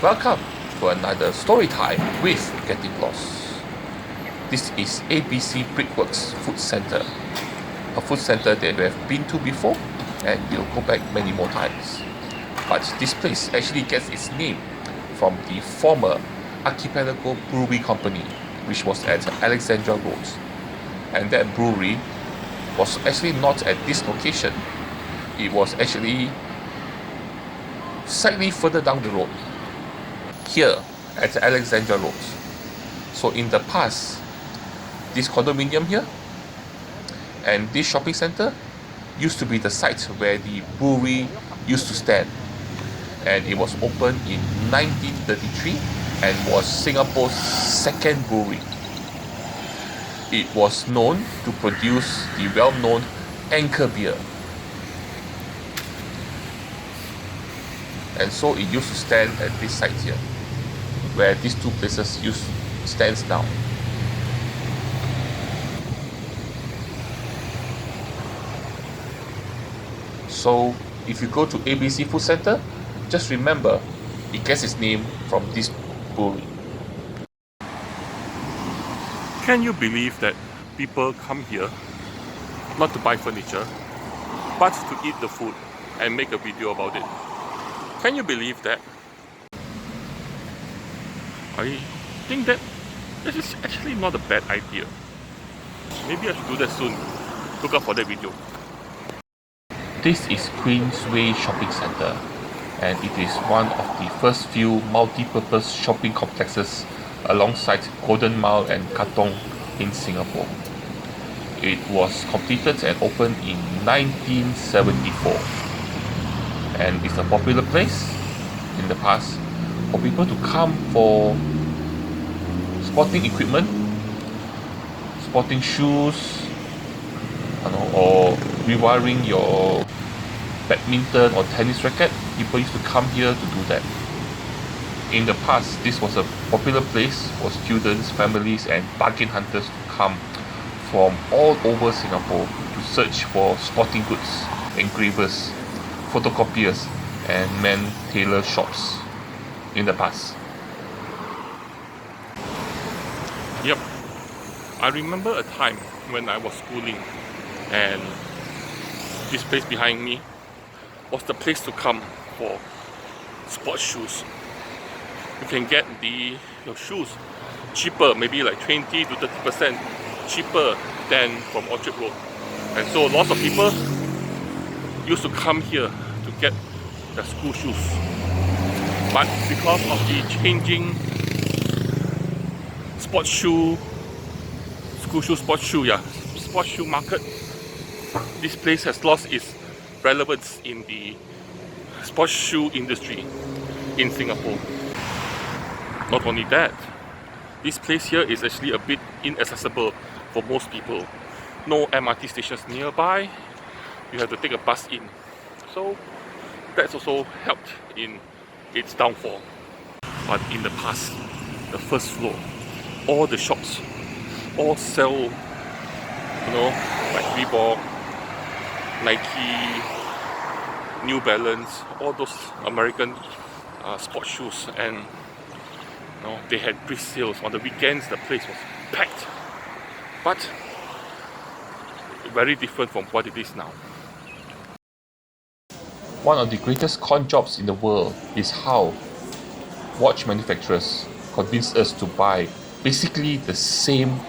Welcome to another story time with Getting Lost. This is ABC Brickworks Food Center, a food center that we have been to before and we'll go back many more times. But this place actually gets its name from the former Archipelago Brewery Company, which was at Alexandra Road. And that brewery was actually not at this location. It was actually slightly further down the road, here at Alexandra Road. So in the past, this condominium here and this shopping center used to be the site where the brewery used to stand, and it was opened in 1933 and was Singapore's second brewery. It was known to produce the well-known Anchor beer, and so it used to stand at this site here, where these two places stands now. So if you go to ABC Food Center, just remember it gets its name from this brewery. Can you believe that people come here not to buy furniture, but to eat the food and make a video about it? Can you believe that? I think that this is actually not a bad idea. Maybe I should do that soon. Look out for that video. This is Queensway Shopping Center, and it is one of the first few multi-purpose shopping complexes alongside Golden Mile and Katong in Singapore. It was completed and opened in 1974, and it's a popular place in the past for people to come for sporting equipment, sporting shoes, or rewiring your badminton or tennis racket. People used to come here to do that. In the past, this was a popular place for students, families and bargain hunters to come from all over Singapore to search for sporting goods, engravers, photocopiers and men tailor shops in the past. Yep, I remember a time when I was schooling, and this place behind me was the place to come for sports shoes. You can get your shoes cheaper, maybe like 20 to 30% cheaper than from Orchard Road. And so lots of people used to come here to get their school shoes. But because of the changing sports shoe market, this place has lost its relevance in the sports shoe industry in Singapore. Not only that, this place here is actually a bit inaccessible for most people. No MRT stations nearby, you have to take a bus in. So that's also helped in its downfall. But in the past, the first floor, all the shops all sell, like Reebok, Nike, New Balance, all those American sports shoes, and they had brisk sales. On the weekends, the place was packed, but very different from what it is now. One of the greatest con jobs in the world is how watch manufacturers convince us to buy basically the same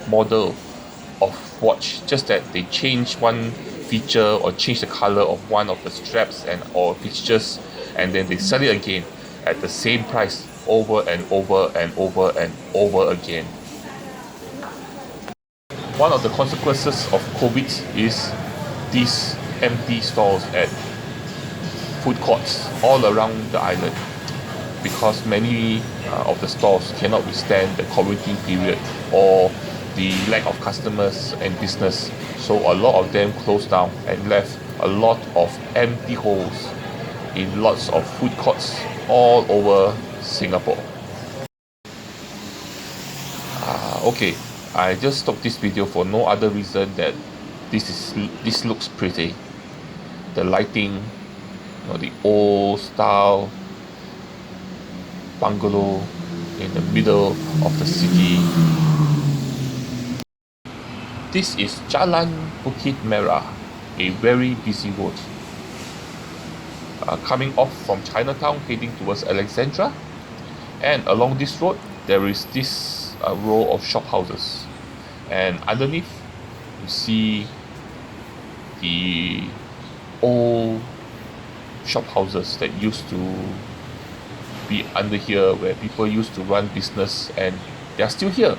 model of watch, just that they change one feature or change the color of one of the straps or fixtures, and then they sell it again at the same price over and over and over and over again. One of the consequences of COVID is these empty stalls at food courts all around the island, because many of the stores cannot withstand the quarantine period or the lack of customers and business. So a lot of them closed down and left a lot of empty holes in lots of food courts all over Singapore. Okay, I just stopped this video for no other reason that this looks pretty. The lighting, the old style bungalow in the middle of the city. This is Jalan Bukit Mera, a very busy road. Coming off from Chinatown heading towards Alexandra, and along this road there is this row of shop houses, and underneath you see the old shop houses that used to be under here, where people used to run business, and they are still here.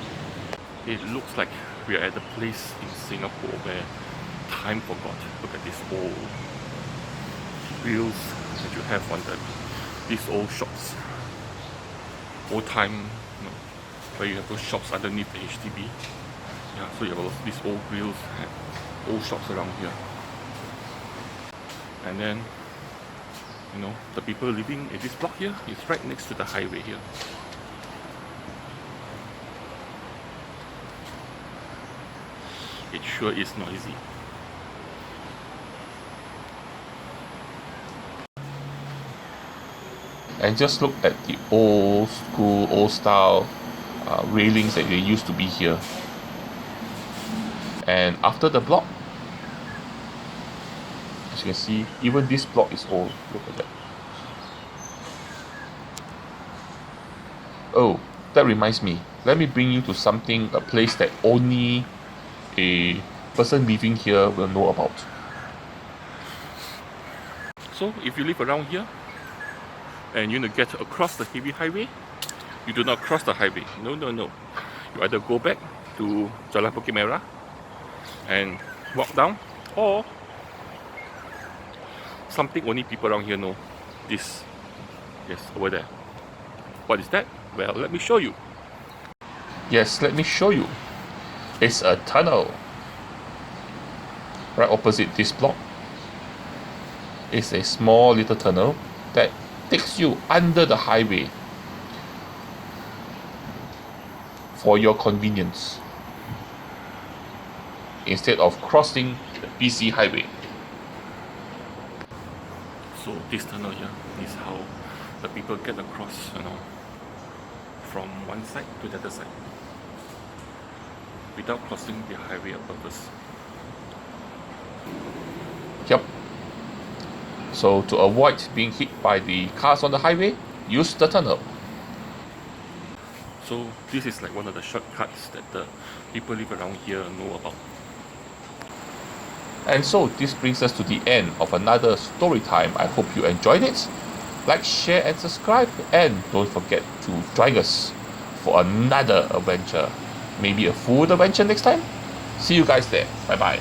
It looks like we are at a place in Singapore where time forgot. Look at these old grills that you have on these old shops. Old time, you know, where you have those shops underneath the HDB. Yeah, so you have these old grills and old shops around here. And then, you know, the people living in this block here is right next to the highway here. It sure is noisy. And just look at the old school, old style railings that they used to be here. And after the block, as you can see, even this block is old. Look at that. Oh, that reminds me. Let me bring you to something, a place that only a person living here will know about. So if you live around here and you want to get across the heavy highway, you do not cross the highway. No. You either go back to Jalan Bukit Mera and walk down, or something only people around here know. This, yes, over there. What is that? Well, let me show you. Yes, let me show you. It's a tunnel. Right opposite this block is a small little tunnel that takes you under the highway for your convenience, instead of crossing the busy highway. So this tunnel here is how the people get across, you know, from one side to the other side without crossing the highway on purpose. Yep. So to avoid being hit by the cars on the highway, use the tunnel. So this is like one of the shortcuts that the people live around here know about. And so this brings us to the end of another story time. I hope you enjoyed it. Like, share and subscribe, and don't forget to join us for another adventure. Maybe a food adventure next time. See you guys there. Bye bye.